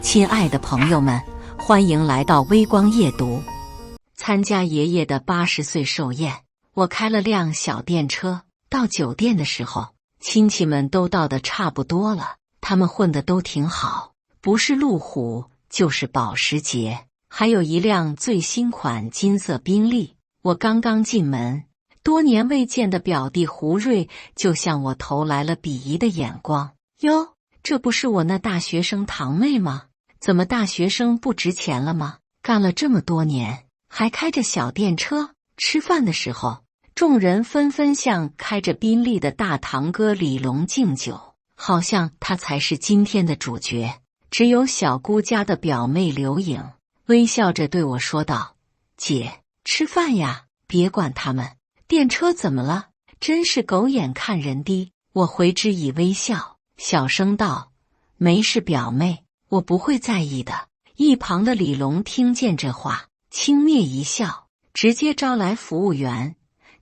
亲爱的朋友们，欢迎来到微光夜读。参加爷爷的80岁寿宴，我开了辆小电车。到酒店的时候，亲戚们都到的差不多了，他们混得都挺好，不是路虎就是保时捷，还有一辆最新款金色宾利。我刚刚进门，多年未见的表弟胡瑞就向我投来了鄙夷的眼光。哟，这不是我那大学生堂妹吗？怎么大学生不值钱了吗？干了这么多年，还开着小电车。吃饭的时候，众人纷纷向开着宾利的大堂哥李龙敬酒，好像他才是今天的主角。只有小姑家的表妹刘颖微笑着对我说道：“姐，吃饭呀，别管他们。电车怎么了？真是狗眼看人低。”我回之以微笑，小声道：“没事，表妹，我不会在意的。”一旁的李龙听见这话，轻蔑一笑，直接招来服务员，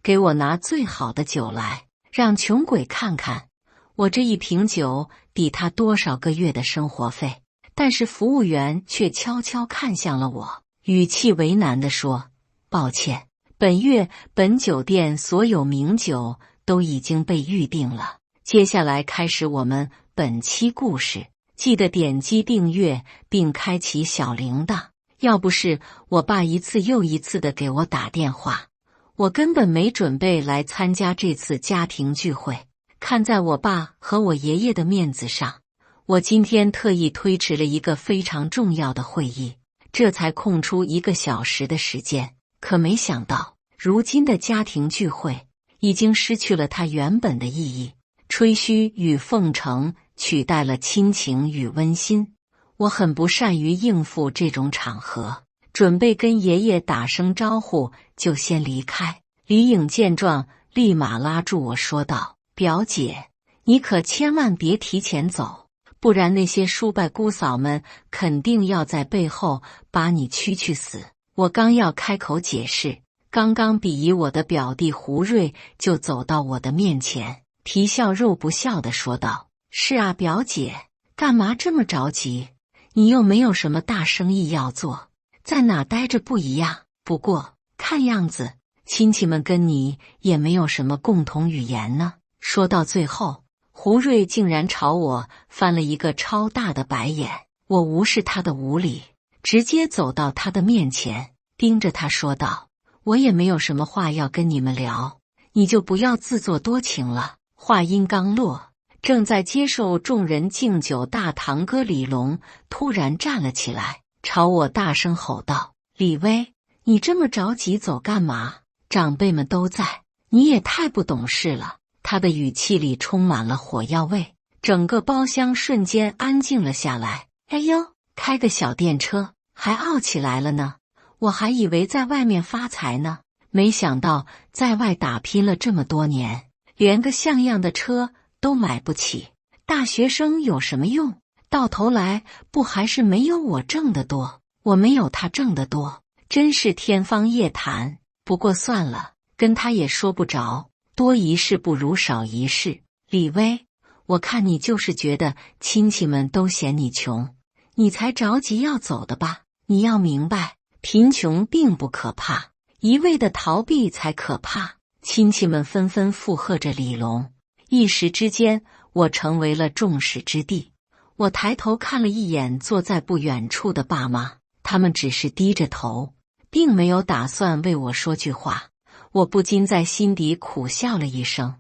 给我拿最好的酒来，让穷鬼看看我这一瓶酒抵他多少个月的生活费。但是服务员却悄悄看向了我，语气为难地说：“抱歉，本月本酒店所有名酒都已经被预定了。接下来开始我们本期故事，记得点击订阅并开启小铃铛。要不是我爸一次又一次的给我打电话，我根本没准备来参加这次家庭聚会。看在我爸和我爷爷的面子上，我今天特意推迟了一个非常重要的会议，这才空出1个小时的时间。可没想到，如今的家庭聚会已经失去了它原本的意义，吹嘘与奉承取代了亲情与温馨。我很不善于应付这种场合，准备跟爷爷打声招呼就先离开。李颖见状，立马拉住我说道：“表姐，你可千万别提前走，不然那些叔伯姑嫂们肯定要在背后把你驱去死。”我刚要开口解释，刚刚鄙夷我的表弟胡瑞就走到我的面前，皮笑肉不笑地说道：“是啊，表姐，干嘛这么着急？你又没有什么大生意要做，在哪待着不一样。不过看样子亲戚们跟你也没有什么共同语言呢。”说到最后，胡瑞竟然朝我翻了一个超大的白眼。我无视他的无礼，直接走到他的面前，盯着他说道：“我也没有什么话要跟你们聊，你就不要自作多情了。”话音刚落，正在接受众人敬酒大堂哥李龙突然站了起来，朝我大声吼道：“李威，你这么着急走干嘛？长辈们都在，你也太不懂事了。”他的语气里充满了火药味，整个包厢瞬间安静了下来。哎呦，开个小电车还傲起来了呢，我还以为在外面发财呢，没想到在外打拼了这么多年，连个像样的车都买不起。大学生有什么用？到头来不还是没有我挣得多，我没有他挣得多，真是天方夜谭。不过算了，跟他也说不着，多一事不如少一事。李威，我看你就是觉得亲戚们都嫌你穷，你才着急要走的吧？你要明白，贫穷并不可怕，一味的逃避才可怕。亲戚们纷纷附和着李龙，一时之间我成为了众矢之的。我抬头看了一眼坐在不远处的爸妈，他们只是低着头，并没有打算为我说句话。我不禁在心底苦笑了一声，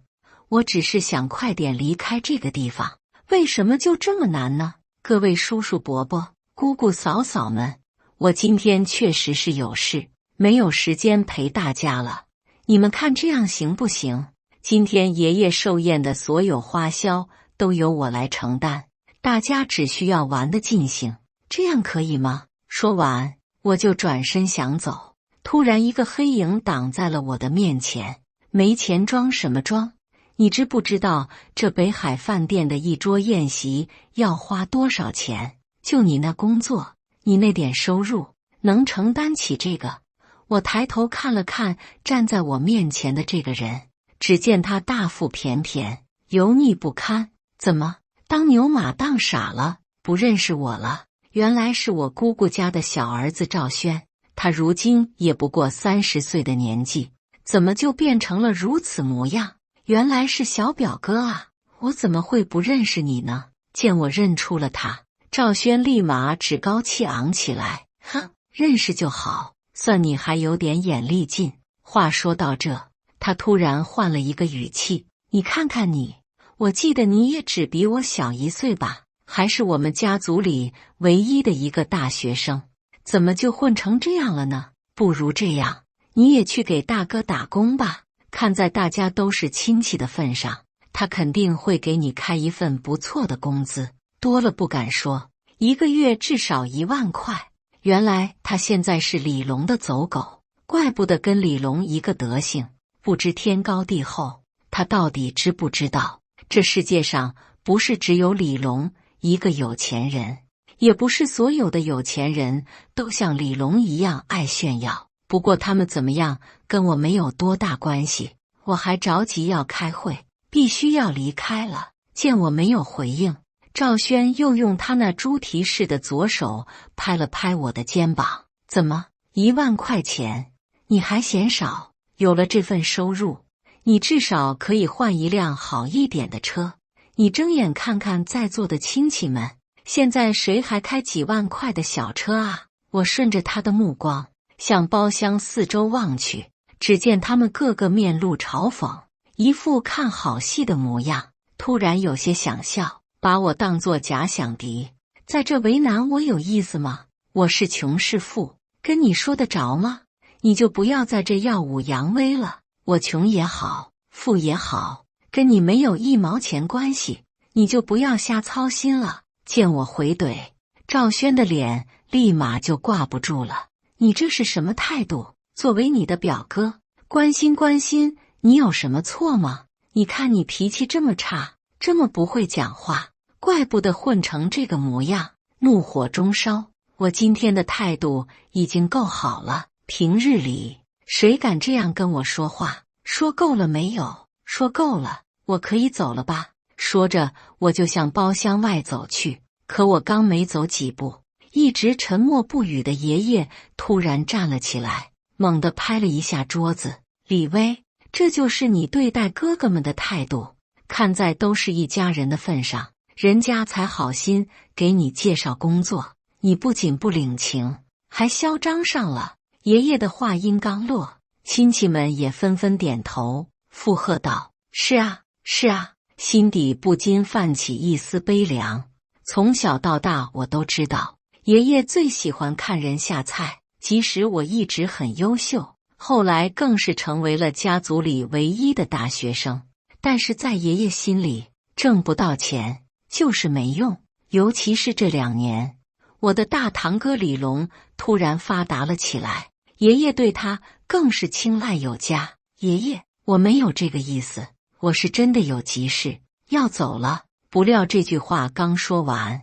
我只是想快点离开这个地方，为什么就这么难呢？各位叔叔伯伯、姑姑嫂嫂们，我今天确实是有事，没有时间陪大家了。你们看这样行不行？今天爷爷寿宴的所有花销都由我来承担，大家只需要玩得尽兴，这样可以吗？说完，我就转身想走，突然一个黑影挡在了我的面前。没钱装什么装？你知不知道这北海饭店的一桌宴席要花多少钱？就你那工作，你那点收入，能承担起这个？我抬头看了看站在我面前的这个人，只见他大腹便便，油腻不堪。怎么，当牛马当傻了？不认识我了？原来是我姑姑家的小儿子赵轩，他如今也不过30岁的年纪，怎么就变成了如此模样？原来是小表哥啊！我怎么会不认识你呢？见我认出了他，赵轩立马趾高气昂起来，哼，认识就好，算你还有点眼力劲。话说到这，他突然换了一个语气，你看看你，我记得你也只比我小1岁吧，还是我们家族里唯一的一个大学生，怎么就混成这样了呢？不如这样，你也去给大哥打工吧，看在大家都是亲戚的份上，他肯定会给你开一份不错的工资，多了不敢说，1个月至少1万块。原来他现在是李龙的走狗，怪不得跟李龙一个德行，不知天高地厚。他到底知不知道，这世界上不是只有李龙一个有钱人，也不是所有的有钱人都像李龙一样爱炫耀。不过他们怎么样跟我没有多大关系，我还着急要开会，必须要离开了。见我没有回应，赵轩又用他那猪蹄似的左手拍了拍我的肩膀，怎么1万块钱你还嫌少？有了这份收入，你至少可以换一辆好一点的车。你睁眼看看在座的亲戚们，现在谁还开几万块的小车啊？我顺着他的目光向包厢四周望去，只见他们个个面露嘲讽，一副看好戏的模样。突然有些想笑，把我当作假想敌，在这为难我有意思吗？我是穷是富，跟你说得着吗？你就不要在这耀武扬威了。我穷也好，富也好，跟你没有1毛钱关系，你就不要瞎操心了。见我回怼，赵轩的脸立马就挂不住了。你这是什么态度？作为你的表哥，关心关心，你有什么错吗？你看你脾气这么差，这么不会讲话，怪不得混成这个模样。怒火中烧，我今天的态度已经够好了，平日里谁敢这样跟我说话？说够了没有？说够了，我可以走了吧？说着，我就向包厢外走去。可我刚没走几步，一直沉默不语的爷爷突然站了起来，猛地拍了一下桌子。李威，这就是你对待哥哥们的态度？看在都是一家人的份上，人家才好心给你介绍工作，你不仅不领情，还嚣张上了。爷爷的话音刚落，亲戚们也纷纷点头附和道：是啊，是啊。心底不禁泛起一丝悲凉。从小到大我都知道，爷爷最喜欢看人下菜，即使我一直很优秀，后来更是成为了家族里唯一的大学生，但是在爷爷心里，挣不到钱就是没用。尤其是这2年，我的大堂哥李龙突然发达了起来，爷爷对他更是青睐有加。爷爷，我没有这个意思，我是真的有急事要走了。不料这句话刚说完，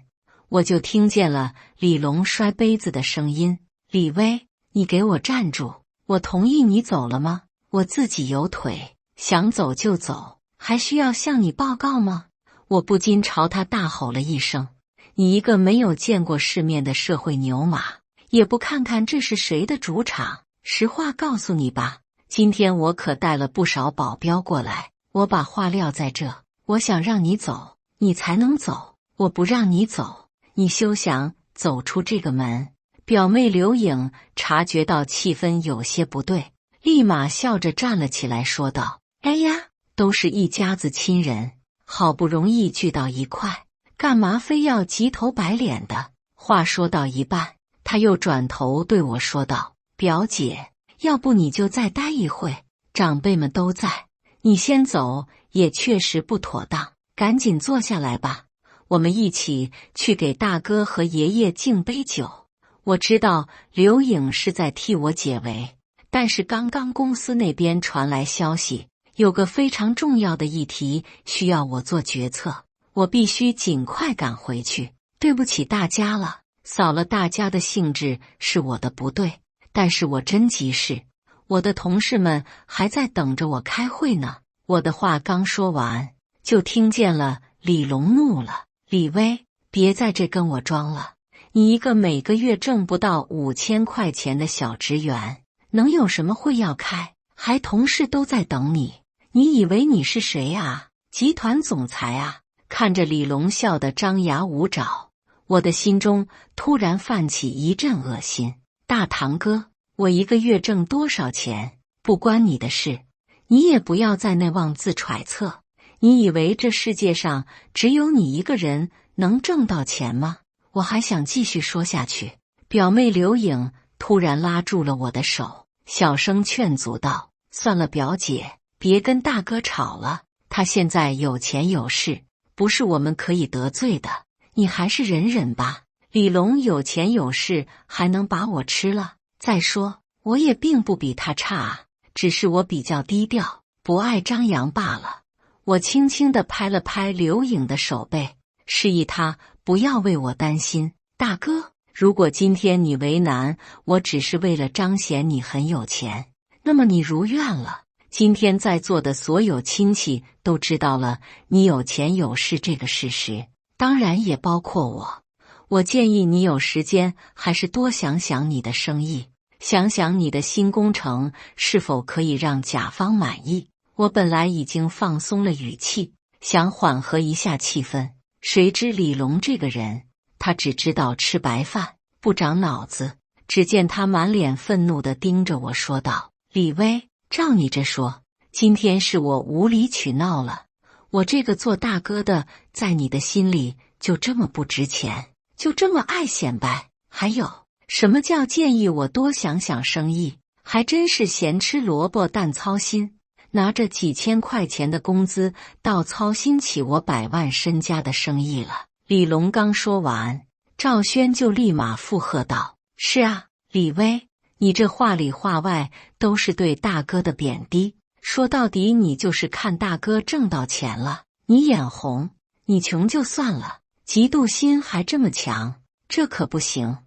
我就听见了李龙摔杯子的声音。李威，你给我站住！我同意你走了吗？我自己有腿，想走就走，还需要向你报告吗？我不禁朝他大吼了一声，你一个没有见过世面的社会牛马，也不看看这是谁的主场。实话告诉你吧，今天我可带了不少保镖过来，我把话撂在这，我想让你走，你才能走，我不让你走，你休想走出这个门。表妹刘颖察觉到气氛有些不对，立马笑着站了起来说道：哎呀，都是一家子亲人，好不容易聚到一块，干嘛非要急头白脸的？话说到一半，他又转头对我说道：表姐，要不你就再待一会，长辈们都在，你先走也确实不妥当，赶紧坐下来吧，我们一起去给大哥和爷爷敬杯酒。我知道刘颖是在替我解围，但是刚刚公司那边传来消息，有个非常重要的议题需要我做决策，我必须尽快赶回去。对不起大家了，扫了大家的兴致是我的不对，但是我真急事，我的同事们还在等着我开会呢。我的话刚说完，就听见了李龙怒了：李威，别在这跟我装了，你一个每个月挣不到5000块钱的小职员，能有什么会要开？还同事都在等你，你以为你是谁啊？集团总裁啊？看着李龙笑得张牙舞爪，我的心中突然泛起一阵恶心。大堂哥，我一个月挣多少钱，不关你的事，你也不要在那妄自揣测。你以为这世界上只有你一个人能挣到钱吗？我还想继续说下去，表妹刘颖突然拉住了我的手，小声劝阻道：“算了，表姐，别跟大哥吵了，他现在有钱有势，不是我们可以得罪的，你还是忍忍吧。李龙有钱有势，还能把我吃了？再说，我也并不比他差啊，只是我比较低调，不爱张扬罢了。”我轻轻地拍了拍刘颖的手背，示意他不要为我担心。大哥，如果今天你为难我只是为了彰显你很有钱，那么你如愿了。今天在座的所有亲戚都知道了你有钱有势这个事实，当然也包括我。我建议你有时间还是多想想你的生意，想想你的新工程是否可以让甲方满意。我本来已经放松了语气，想缓和一下气氛，谁知李龙这个人，他只知道吃白饭，不长脑子。只见他满脸愤怒地盯着我说道：“李薇，照你这说，今天是我无理取闹了，我这个做大哥的在你的心里就这么不值钱，就这么爱显摆？还有，什么叫建议我多想想生意？还真是咸吃萝卜淡操心。拿着几千块钱的工资，倒操心起我100万身家的生意了。”李龙刚说完，赵轩就立马附和道：“是啊，李薇，你这话里话外都是对大哥的贬低，说到底你就是看大哥挣到钱了，你眼红，你穷就算了，嫉妒心还这么强，这可不行。”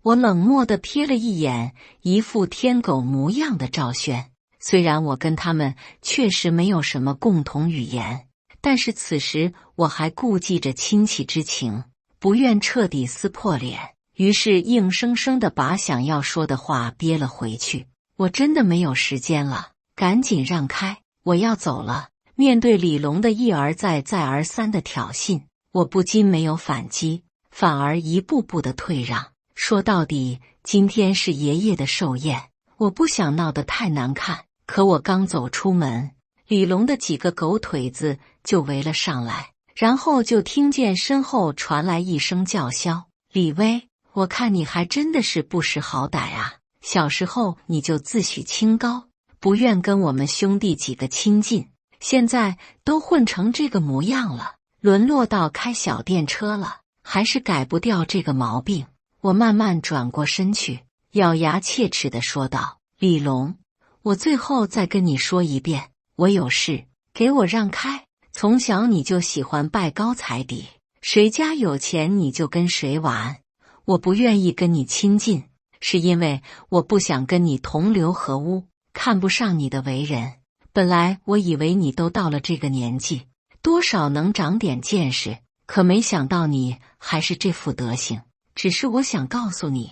我冷漠地瞥了一眼一副天狗模样的赵轩。虽然我跟他们确实没有什么共同语言，但是此时我还顾忌着亲戚之情，不愿彻底撕破脸，于是硬生生地把想要说的话憋了回去。我真的没有时间了，赶紧让开，我要走了。面对李龙的一而再再而三的挑衅，我不禁没有反击，反而一步步的退让。说到底，今天是爷爷的寿宴，我不想闹得太难看。可我刚走出门，李龙的几个狗腿子就围了上来，然后就听见身后传来一声叫嚣：“李薇，我看你还真的是不识好歹啊！小时候你就自诩清高，不愿跟我们兄弟几个亲近，现在都混成这个模样了，沦落到开小电车了，还是改不掉这个毛病。”我慢慢转过身去，咬牙切齿地说道：“李龙，我最后再跟你说一遍，我有事，给我让开！从小你就喜欢拜高踩底，谁家有钱你就跟谁玩。我不愿意跟你亲近，是因为我不想跟你同流合污，看不上你的为人。本来我以为你都到了这个年纪，多少能长点见识，可没想到你还是这副德行。只是我想告诉你，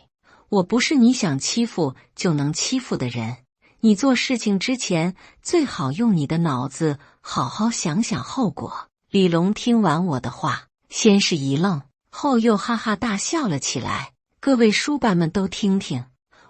我不是你想欺负就能欺负的人。你做事情之前，最好用你的脑子好好想想后果。”李龙听完我的话，先是一愣，后又哈哈大笑了起来。各位叔伯们都听听，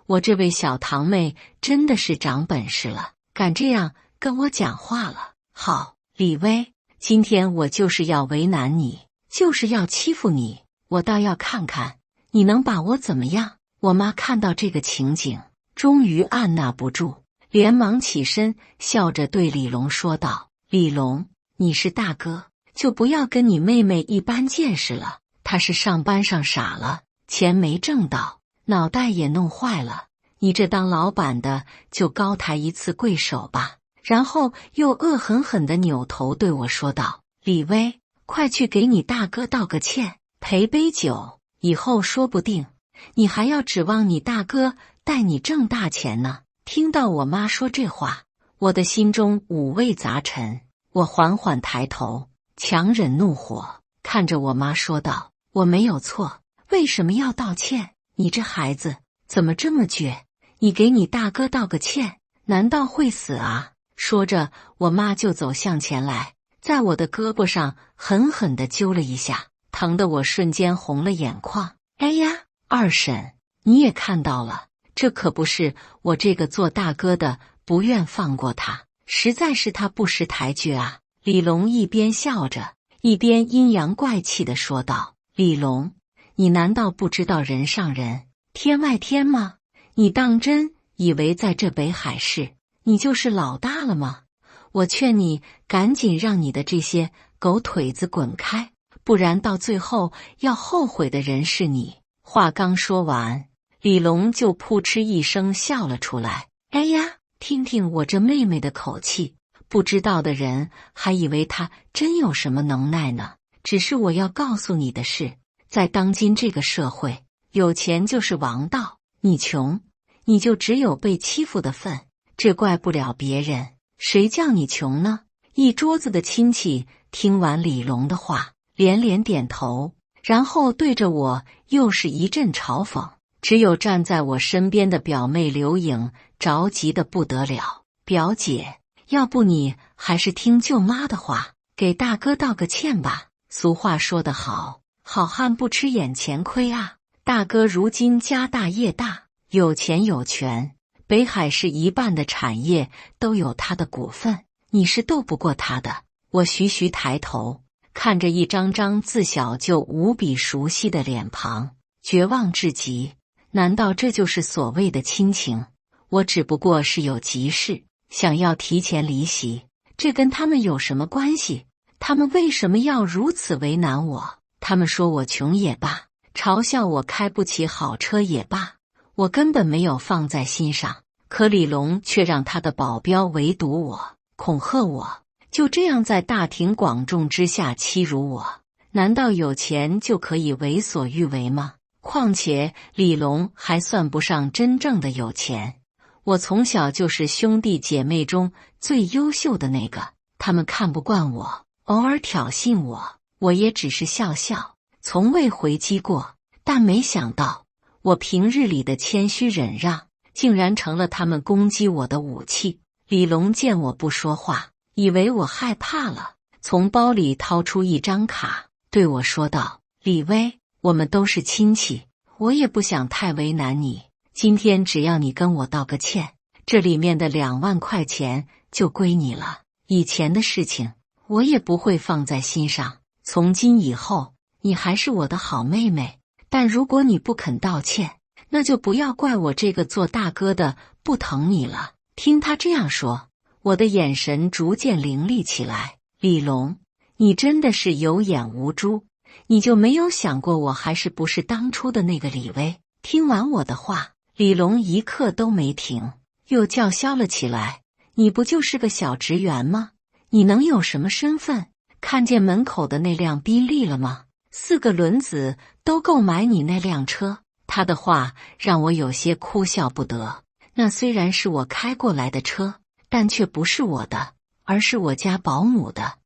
我这位小堂妹真的是长本事了，敢这样跟我讲话了。好，李薇，今天我就是要为难你，就是要欺负你，我倒要看看你能把我怎么样。我妈看到这个情景，终于按捺不住，连忙起身，笑着对李龙说道：“李龙，你是大哥，就不要跟你妹妹一般见识了。她是上班上傻了，钱没挣到，脑袋也弄坏了。你这当老板的就高抬一次贵手吧。”然后又恶狠狠地扭头对我说道：“李薇，快去给你大哥道个歉，赔杯酒，以后说不定你还要指望你大哥带你挣大钱呢。”听到我妈说这话，我的心中五味杂陈。我缓缓抬头，强忍怒火，看着我妈说道：“我没有错，为什么要道歉？你这孩子怎么这么倔？你给你大哥道个歉，难道会死啊？说着，我妈就走向前来，在我的胳膊上狠狠地揪了一下，疼得我瞬间红了眼眶。哎呀，二婶，你也看到了，这可不是我这个做大哥的不愿放过他，实在是他不识抬举啊。李龙一边笑着，一边阴阳怪气地说道：“李龙，你难道不知道人上人，天外天吗？你当真以为在这北海市你就是老大了吗？我劝你赶紧让你的这些狗腿子滚开，不然到最后要后悔的人是你。”话刚说完，李龙就扑哧一声笑了出来。哎呀，听听我这妹妹的口气，不知道的人还以为她真有什么能耐呢。只是我要告诉你的是，在当今这个社会，有钱就是王道，你穷，你就只有被欺负的份，这怪不了别人，谁叫你穷呢？一桌子的亲戚听完李龙的话，连连点头，然后对着我又是一阵嘲讽。只有站在我身边的表妹刘颖着急得不得了：“表姐，要不你还是听舅妈的话，给大哥道个歉吧。俗话说得好，好汉不吃眼前亏啊！大哥如今家大业大，有钱有权，北海市一半的产业都有他的股份，你是斗不过他的。”我徐徐抬头，看着一张张自小就无比熟悉的脸庞，绝望至极。难道这就是所谓的亲情？我只不过是有急事，想要提前离席，这跟他们有什么关系？他们为什么要如此为难我？他们说我穷也罢，嘲笑我开不起好车也罢，我根本没有放在心上。可李龙却让他的保镖围堵我，恐吓我，就这样在大庭广众之下欺辱我。难道有钱就可以为所欲为吗？况且李龙还算不上真正的有钱，我从小就是兄弟姐妹中最优秀的那个，他们看不惯我，偶尔挑衅我，我也只是笑笑，从未回击过。但没想到，我平日里的谦虚忍让，竟然成了他们攻击我的武器。李龙见我不说话，以为我害怕了，从包里掏出一张卡，对我说道：“李薇，我们都是亲戚，我也不想太为难你。今天只要你跟我道个歉，这里面的2万块钱就归你了。以前的事情我也不会放在心上，从今以后你还是我的好妹妹。但如果你不肯道歉，那就不要怪我这个做大哥的不疼你了。”听他这样说，我的眼神逐渐凌厉起来。李龙，你真的是有眼无珠，你就没有想过我还是不是当初的那个李薇？听完我的话，李龙一刻都没停，又叫嚣了起来：“你不就是个小职员吗？你能有什么身份？看见门口的那辆宾利了吗？4个轮子都够买你那辆车。”他的话让我有些哭笑不得。那虽然是我开过来的车，但却不是我的，而是我家保姆的。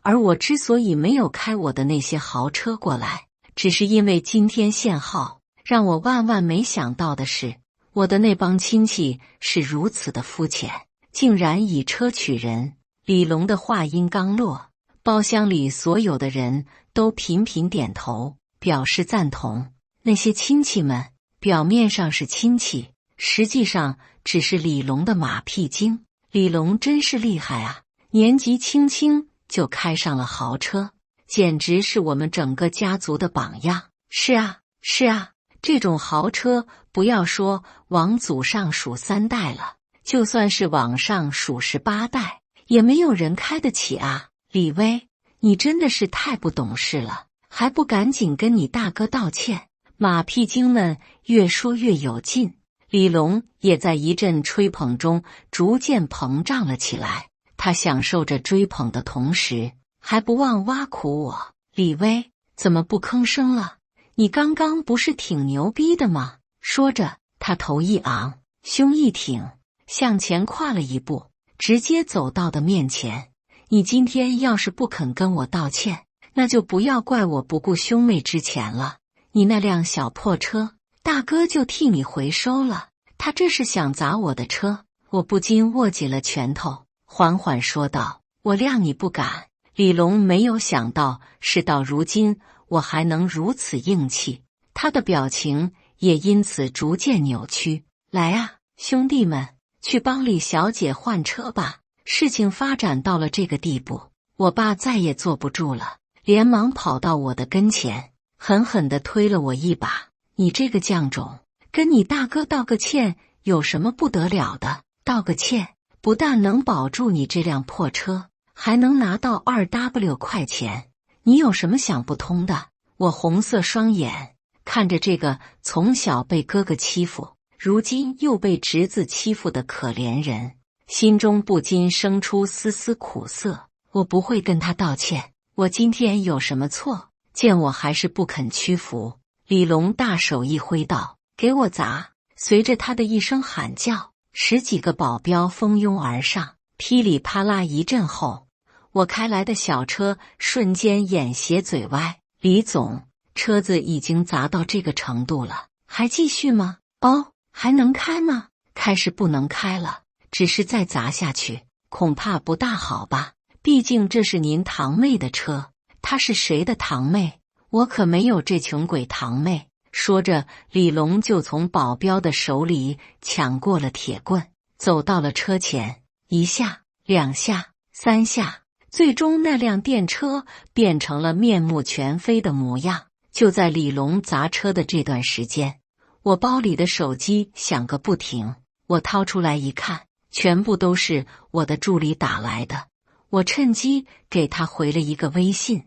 而我之所以没有开我的那些豪车过来，只是因为今天限号。让我万万没想到的是，我的那帮亲戚是如此的肤浅，竟然以车取人。李龙的话音刚落，包厢里所有的人都频频点头，表示赞同。那些亲戚们表面上是亲戚，实际上只是李龙的马屁精。李龙真是厉害啊，年纪轻轻就开上了豪车，简直是我们整个家族的榜样。是啊，是啊，这种豪车不要说往祖上数3代了，就算是往上数18代，也没有人开得起啊。李薇，你真的是太不懂事了，还不赶紧跟你大哥道歉？马屁精们越说越有劲，李龙也在一阵吹捧中逐渐膨胀了起来。他享受着追捧的同时，还不忘挖苦我：“李薇，怎么不吭声了？你刚刚不是挺牛逼的吗？”说着，他头一昂，胸一挺，向前跨了一步，直接走到的面前。“你今天要是不肯跟我道歉，那就不要怪我不顾兄妹之前了。你那辆小破车，大哥就替你回收了。他这是想砸我的车。”我不禁握紧了拳头，缓缓说道：“我谅你不敢。”李龙没有想到事到如今我还能如此硬气，他的表情也因此逐渐扭曲。来啊，兄弟们，去帮李小姐换车吧。事情发展到了这个地步，我爸再也坐不住了，连忙跑到我的跟前，狠狠地推了我一把。你这个犟种，跟你大哥道个歉有什么不得了的？道个歉，不但能保住你这辆破车，还能拿到2W 块钱。你有什么想不通的？我红色双眼看着这个从小被哥哥欺负，如今又被侄子欺负的可怜人，心中不禁生出丝丝苦涩。我不会跟他道歉，我今天有什么错？见我还是不肯屈服，李龙大手一挥道：“给我砸！”随着他的一声喊叫，10几个保镖蜂拥而上，噼里啪啦一阵后，我开来的小车瞬间眼斜嘴歪。李总，车子已经砸到这个程度了，还继续吗？哦，还能开吗？开是不能开了，只是再砸下去，恐怕不大好吧？毕竟这是您堂妹的车。她是谁的堂妹？我可没有这穷鬼堂妹。说着，李龙就从保镖的手里抢过了铁棍，走到了车前，一下、2下、3下，最终那辆电车变成了面目全非的模样。就在李龙砸车的这段时间，我包里的手机响个不停，我掏出来一看，全部都是我的助理打来的。我趁机给他回了一个微信，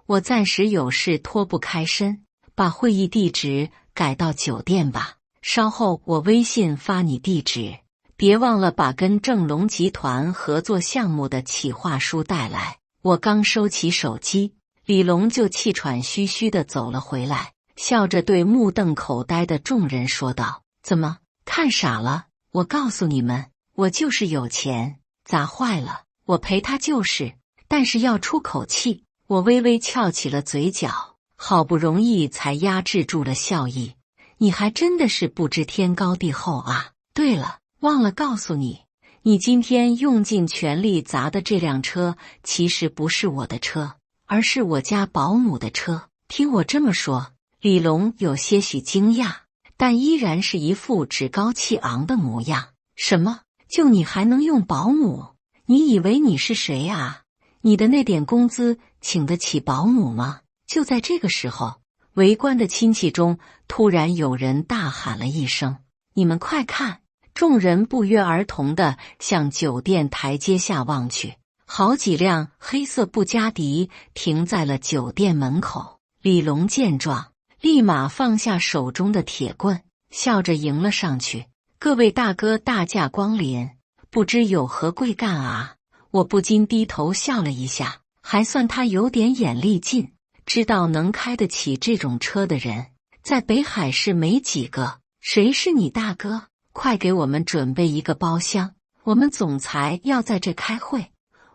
我暂时有事脱不开身，把会议地址改到酒店吧，稍后我微信发你地址，别忘了把跟正隆集团合作项目的企划书带来。我刚收起手机，李龙就气喘吁吁地走了回来，笑着对目瞪口呆的众人说道：“怎么看傻了？我告诉你们，我就是有钱，砸坏了我赔他就是，但是要出口气。”我微微翘起了嘴角，好不容易才压制住了笑意。你还真的是不知天高地厚啊！对了，忘了告诉你，你今天用尽全力砸的这辆车其实不是我的车，而是我家保姆的车。听我这么说，李龙有些许惊讶，但依然是一副趾高气昂的模样。什么？就你还能用保姆？你以为你是谁啊？你的那点工资请得起保姆吗？就在这个时候，围观的亲戚中突然有人大喊了一声：“你们快看！”众人不约而同地向酒店台阶下望去，好几辆黑色布加迪停在了酒店门口。李龙见状，立马放下手中的铁棍，笑着迎了上去：“各位大哥大驾光临，不知有何贵干啊？”我不禁低头笑了一下，还算他有点眼力劲，知道能开得起这种车的人，在北海市没几个。谁是你大哥？快给我们准备一个包厢，我们总裁要在这开会。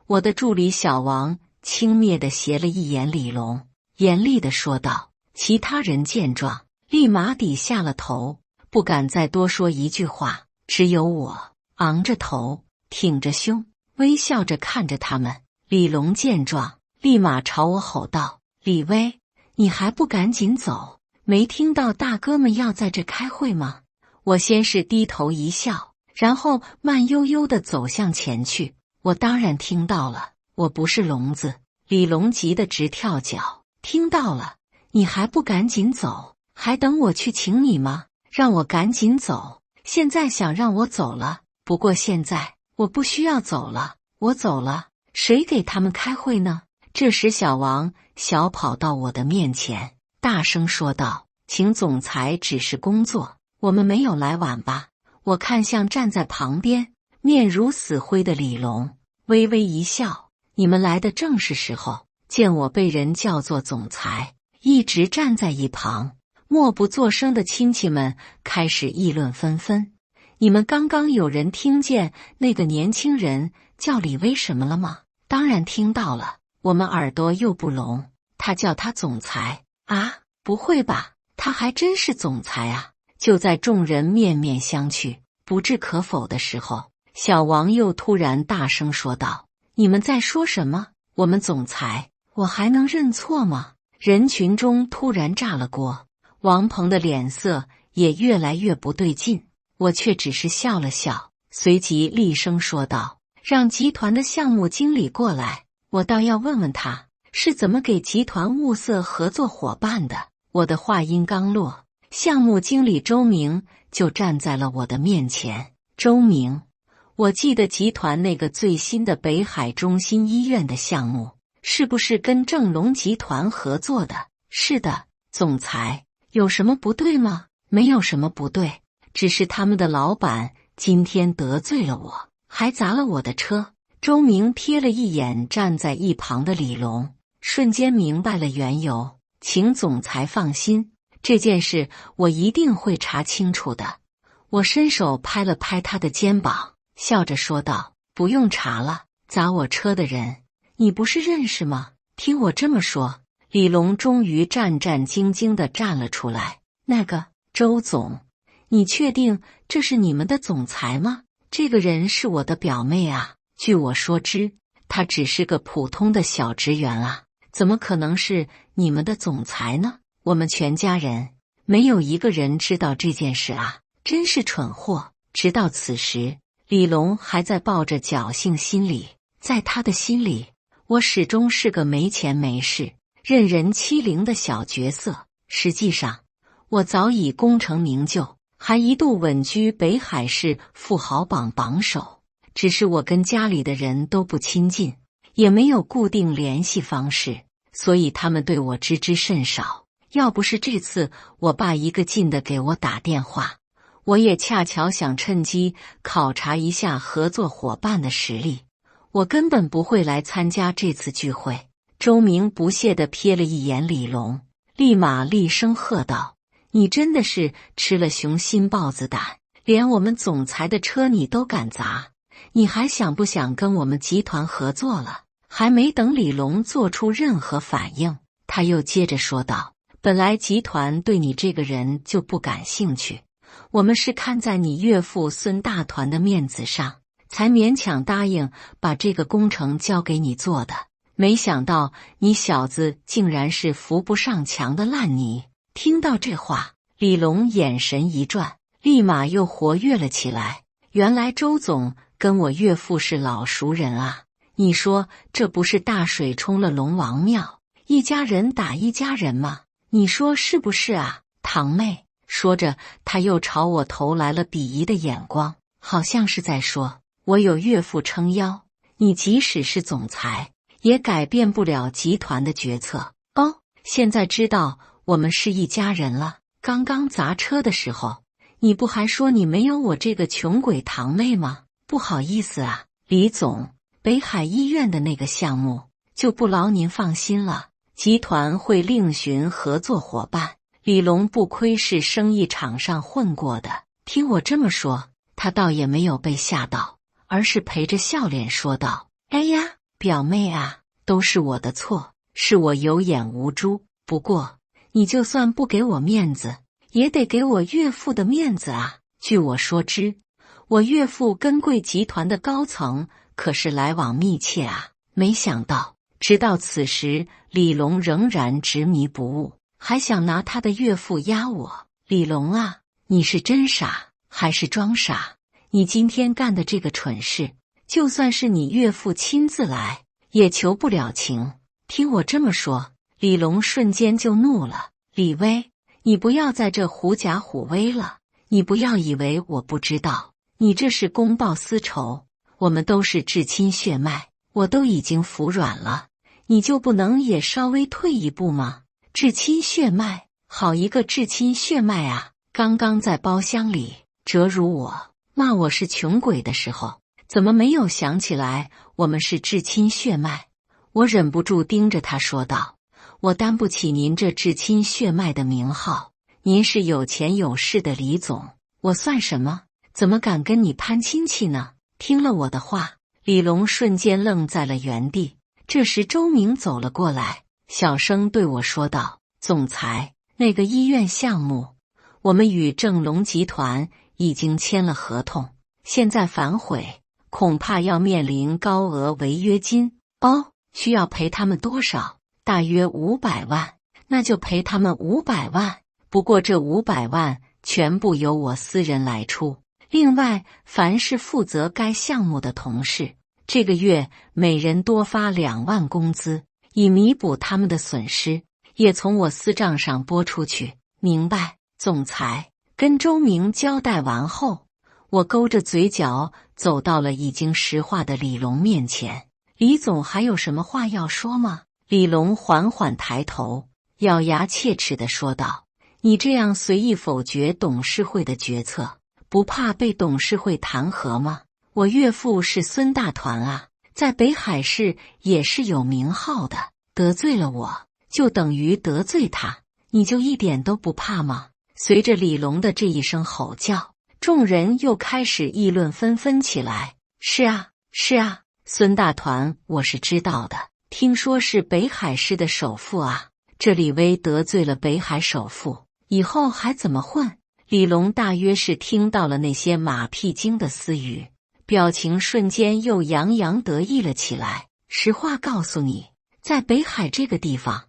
我的助理小王轻蔑地斜了一眼李龙，严厉地说道。其他人见状，立马低下了头，不敢再多说一句话。只有我昂着头，挺着胸，微笑着看着他们。李龙见状，立马朝我吼道：“李威，你还不赶紧走？没听到大哥们要在这开会吗？”我先是低头一笑，然后慢悠悠地走向前去。我当然听到了，我不是聋子。李龙急得直跳脚，听到了，你还不赶紧走？还等我去请你吗？让我赶紧走，现在想让我走了，不过现在我不需要走了，我走了，谁给他们开会呢？这时小王小跑到我的面前，大声说道：“请总裁指示工作，我们没有来晚吧？”我看向站在旁边面如死灰的李龙，微微一笑：“你们来的正是时候。”见我被人叫做总裁，一直站在一旁默不作声的亲戚们开始议论纷纷。你们刚刚有人听见那个年轻人叫李威什么了吗？当然听到了，我们耳朵又不聋。他叫他总裁啊？不会吧？他还真是总裁啊！就在众人面面相觑、不置可否的时候，小王又突然大声说道：“你们在说什么？我们总裁，我还能认错吗？”人群中突然炸了锅，王鹏的脸色也越来越不对劲，我却只是笑了笑，随即厉声说道：“让集团的项目经理过来，我倒要问问他是怎么给集团物色合作伙伴的。”我的话音刚落，项目经理周明就站在了我的面前。周明，我记得集团那个最新的北海中心医院的项目，是不是跟正隆集团合作的？是的，总裁，有什么不对吗？没有什么不对，只是他们的老板今天得罪了我，还砸了我的车。周明瞥了一眼站在一旁的李龙，瞬间明白了缘由。请总裁放心，这件事我一定会查清楚的。我伸手拍了拍他的肩膀，笑着说道：“不用查了，砸我车的人，你不是认识吗？”听我这么说，李龙终于战战兢兢地站了出来。那个周总，你确定这是你们的总裁吗？这个人是我的表妹啊。据我所知，她只是个普通的小职员啊。怎么可能是你们的总裁呢？我们全家人没有一个人知道这件事啊！真是蠢货！直到此时，李龙还在抱着侥幸心理，在他的心里，我始终是个没钱没势、任人欺凌的小角色。实际上，我早已功成名就，还一度稳居北海市富豪榜榜首。只是我跟家里的人都不亲近，也没有固定联系方式，所以他们对我知之甚少。要不是这次我爸一个劲的给我打电话，我也恰巧想趁机考察一下合作伙伴的实力，我根本不会来参加这次聚会。周明不屑地瞥了一眼李龙，立马厉声喝道：“你真的是吃了熊心豹子胆，连我们总裁的车你都敢砸，你还想不想跟我们集团合作了？”还没等李龙做出任何反应，他又接着说道：“本来集团对你这个人就不感兴趣，我们是看在你岳父孙大团的面子上，才勉强答应把这个工程交给你做的。没想到你小子竟然是扶不上墙的烂泥。”听到这话，李龙眼神一转，立马又活跃了起来。原来周总跟我岳父是老熟人啊！你说这不是大水冲了龙王庙，一家人打一家人吗？你说是不是啊，堂妹？说着，他又朝我投来了鄙夷的眼光，好像是在说：“我有岳父撑腰，你即使是总裁，也改变不了集团的决策。”哦，现在知道我们是一家人了。刚刚砸车的时候，你不还说你没有我这个穷鬼堂妹吗？不好意思啊，李总。北海医院的那个项目就不劳您放心了，集团会另寻合作伙伴。李龙不亏是生意场上混过的，听我这么说，他倒也没有被吓到，而是陪着笑脸说道：“哎呀，表妹啊，都是我的错，是我有眼无珠。不过你就算不给我面子，也得给我岳父的面子啊。据我所知，我岳父跟贵集团的高层可是来往密切啊！”没想到，直到此时，李龙仍然执迷不悟，还想拿他的岳父压我。李龙啊，你是真傻还是装傻？你今天干的这个蠢事，就算是你岳父亲自来，也求不了情。听我这么说，李龙瞬间就怒了：“李威，你不要在这狐假虎威了！你不要以为我不知道，你这是公报私仇。我们都是至亲血脉，我都已经服软了，你就不能也稍微退一步吗？至亲血脉，好一个至亲血脉啊！刚刚在包厢里，哲如我骂我是穷鬼的时候，怎么没有想起来我们是至亲血脉？”我忍不住盯着他说道：“我担不起您这至亲血脉的名号，您是有钱有势的李总，我算什么？怎么敢跟你攀亲戚呢？”听了我的话，李龙瞬间愣在了原地。这时周明走了过来，小声对我说道：“总裁，那个医院项目，我们与正隆集团已经签了合同，现在反悔，恐怕要面临高额违约金。哦，需要赔他们多少？大约500万。那就赔他们500万。不过这500万全部由我私人来出。另外，凡是负责该项目的同事，这个月每人多发2万工资，以弥补他们的损失，也从我私账上拨出去。明白？总裁跟周明交代完后，我勾着嘴角走到了已经石化的李龙面前。李总还有什么话要说吗？李龙缓缓抬头，咬牙切齿地说道：你这样随意否决董事会的决策，不怕被董事会弹劾吗？我岳父是孙大团啊，在北海市也是有名号的，得罪了我，就等于得罪他，你就一点都不怕吗？随着李龙的这一声吼叫，众人又开始议论纷纷起来。是啊，是啊，孙大团我是知道的，听说是北海市的首富啊，这李威得罪了北海首富，以后还怎么混？李龙大约是听到了那些马屁精的私语，表情瞬间又洋洋得意了起来。实话告诉你，在北海这个地方，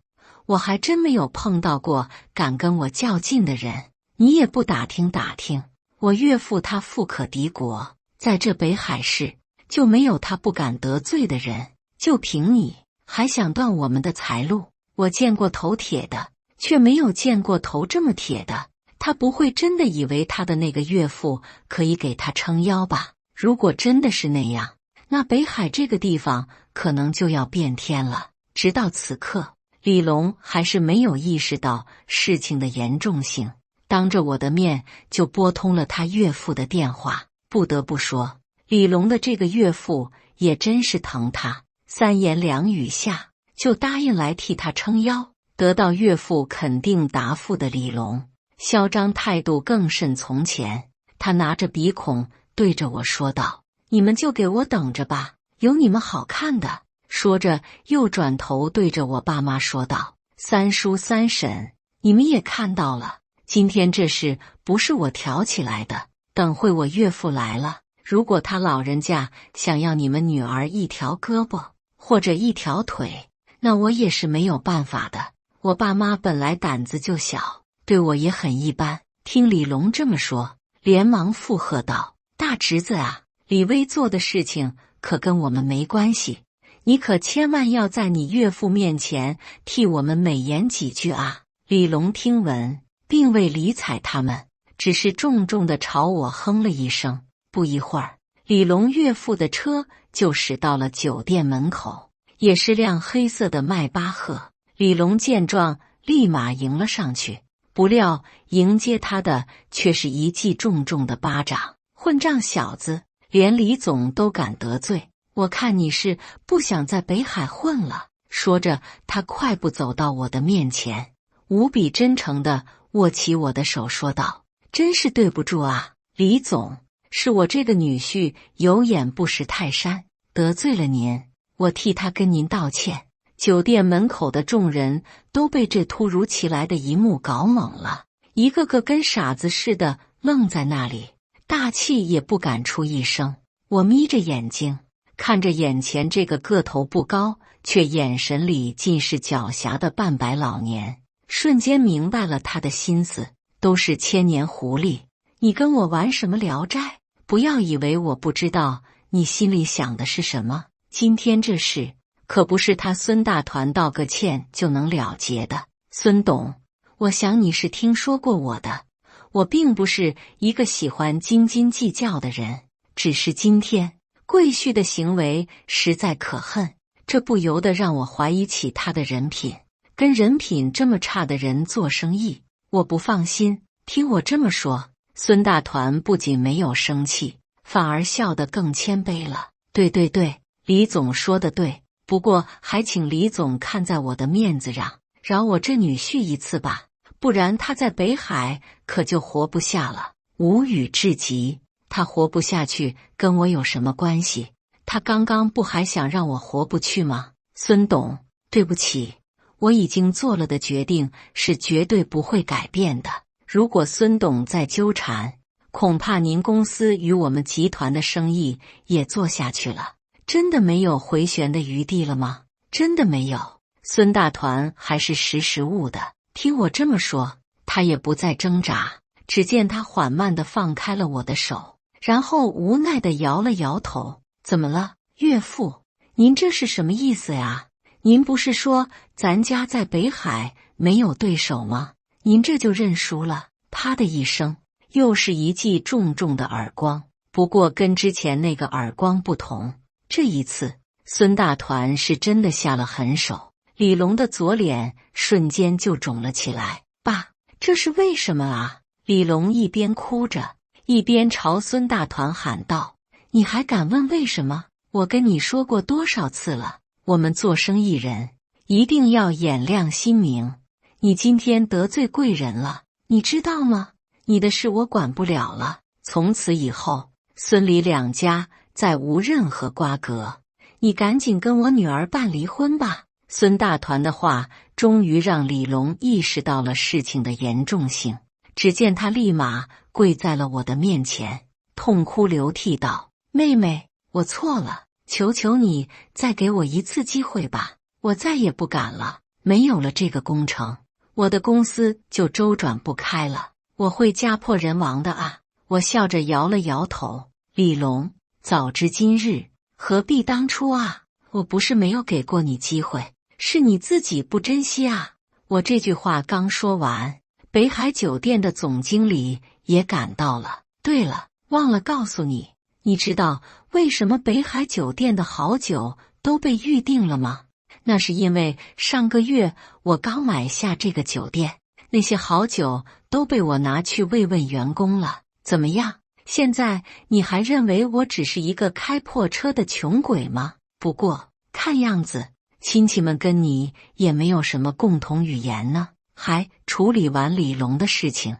我还真没有碰到过敢跟我较劲的人。你也不打听打听，我岳父他富可敌国，在这北海市就没有他不敢得罪的人。就凭你还想断我们的财路？我见过头铁的，却没有见过头这么铁的。他不会真的以为他的那个岳父可以给他撑腰吧？如果真的是那样，那北海这个地方可能就要变天了。直到此刻，李龙还是没有意识到事情的严重性，当着我的面就拨通了他岳父的电话。不得不说，李龙的这个岳父也真是疼他，3言2语下就答应来替他撑腰。得到岳父肯定答复的李龙，嚣张态度更甚从前。他拿着鼻孔对着我说道：你们就给我等着吧，有你们好看的。说着又转头对着我爸妈说道：三叔三婶，你们也看到了，今天这事不是我挑起来的，等会我岳父来了，如果他老人家想要你们女儿一条胳膊或者一条腿，那我也是没有办法的。我爸妈本来胆子就小，对我也很一般，听李龙这么说，连忙附和道：大侄子啊，李威做的事情可跟我们没关系，你可千万要在你岳父面前替我们美言几句啊。李龙听闻并未理睬他们，只是重重地朝我哼了一声。不一会儿，李龙岳父的车就驶到了酒店门口，也是辆黑色的迈巴赫。李龙见状立马迎了上去，不料迎接他的却是一记重重的巴掌。混账小子，连李总都敢得罪，我看你是不想在北海混了。说着，他快步走到我的面前，无比真诚地握起我的手说道：真是对不住啊，李总，是我这个女婿有眼不识泰山，得罪了您，我替他跟您道歉。酒店门口的众人都被这突如其来的一幕搞懵了，一个个跟傻子似的愣在那里，大气也不敢出一声。我眯着眼睛看着眼前这个个头不高却眼神里尽是狡黠的半白老年，瞬间明白了他的心思，都是千年狐狸，你跟我玩什么聊斋？不要以为我不知道你心里想的是什么。今天这事可不是他孙大团道个歉就能了结的。孙董，我想你是听说过我的，我并不是一个喜欢斤斤计较的人，只是今天贵婿的行为实在可恨，这不由得让我怀疑起他的人品。跟人品这么差的人做生意，我不放心。听我这么说，孙大团不仅没有生气，反而笑得更谦卑了。对对对，李总说的对，不过还请李总看在我的面子上，饶我这女婿一次吧，不然他在北海可就活不下了。无语至极，他活不下去跟我有什么关系？他刚刚不还想让我活不去吗？孙董，对不起，我已经做了的决定是绝对不会改变的。如果孙董再纠缠，恐怕您公司与我们集团的生意也做下去了。真的没有回旋的余地了吗？真的没有。孙大团还是识时务的，听我这么说，他也不再挣扎。只见他缓慢地放开了我的手，然后无奈地摇了摇头。怎么了，岳父？您这是什么意思呀？您不是说咱家在北海没有对手吗？您这就认输了？啪的一声，又是一记重重的耳光。不过跟之前那个耳光不同，这一次孙大团是真的下了狠手。李龙的左脸瞬间就肿了起来。爸，这是为什么啊？李龙一边哭着，一边朝孙大团喊道：你还敢问为什么？我跟你说过多少次了，我们做生意人一定要眼亮心明。你今天得罪贵人了，你知道吗？你的事我管不了了。从此以后，孙李两家再无任何瓜葛。你赶紧跟我女儿办离婚吧。孙大团的话终于让李龙意识到了事情的严重性。只见他立马跪在了我的面前，痛哭流涕道：妹妹，我错了，求求你再给我一次机会吧，我再也不敢了。没有了这个工程，我的公司就周转不开了，我会家破人亡的啊！我笑着摇了摇头。李龙，早知今日，何必当初啊！我不是没有给过你机会，是你自己不珍惜啊！我这句话刚说完，北海酒店的总经理也赶到了。对了，忘了告诉你，你知道为什么北海酒店的好酒都被预定了吗？那是因为上个月我刚买下这个酒店，那些好酒都被我拿去慰问员工了。怎么样？现在你还认为我只是一个开破车的穷鬼吗？不过看样子亲戚们跟你也没有什么共同语言呢。还处理完李龙的事情，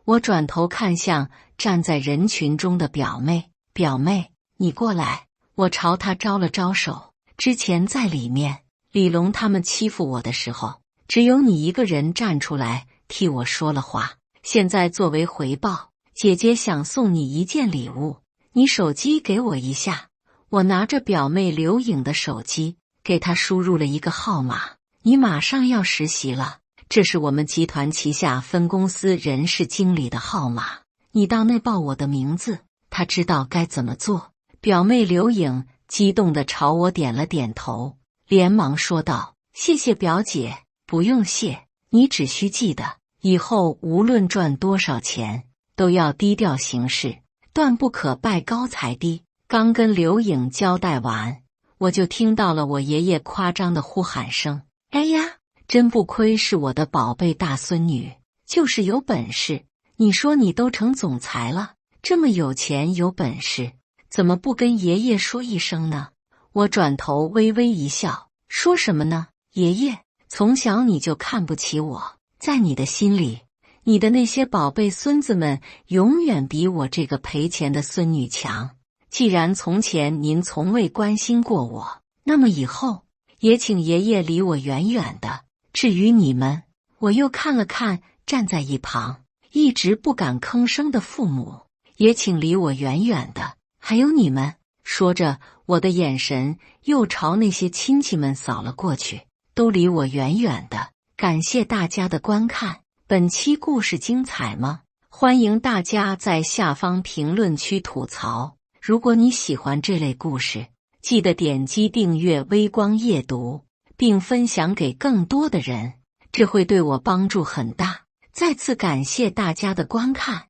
我转头看向站在人群中的表妹。表妹，你过来。我朝她招了招手。之前在里面李龙他们欺负我的时候，只有你一个人站出来替我说了话。现在作为回报，姐姐想送你一件礼物，你手机给我一下。我拿着表妹刘颖的手机，给她输入了一个号码。你马上要实习了，这是我们集团旗下分公司人事经理的号码，你到那报我的名字，他知道该怎么做。表妹刘颖激动地朝我点了点头，连忙说道：谢谢表姐。不用谢，你只需记得，以后无论赚多少钱，都要低调行事，断不可拜高踩低。刚跟刘颖交代完，我就听到了我爷爷夸张的呼喊声：哎呀，真不愧是我的宝贝大孙女，就是有本事。你说你都成总裁了，这么有钱有本事，怎么不跟爷爷说一声呢？我转头微微一笑，说什么呢？爷爷，从小你就看不起我，在你的心里，你的那些宝贝孙子们永远比我这个赔钱的孙女强。既然从前您从未关心过我，那么以后也请爷爷离我远远的。至于你们，我又看了看站在一旁一直不敢吭声的父母，也请离我远远的。还有你们，说着，我的眼神又朝那些亲戚们扫了过去，都离我远远的。感谢大家的观看，本期故事精彩吗？欢迎大家在下方评论区吐槽。如果你喜欢这类故事，记得点击订阅微光夜读，并分享给更多的人，这会对我帮助很大。再次感谢大家的观看。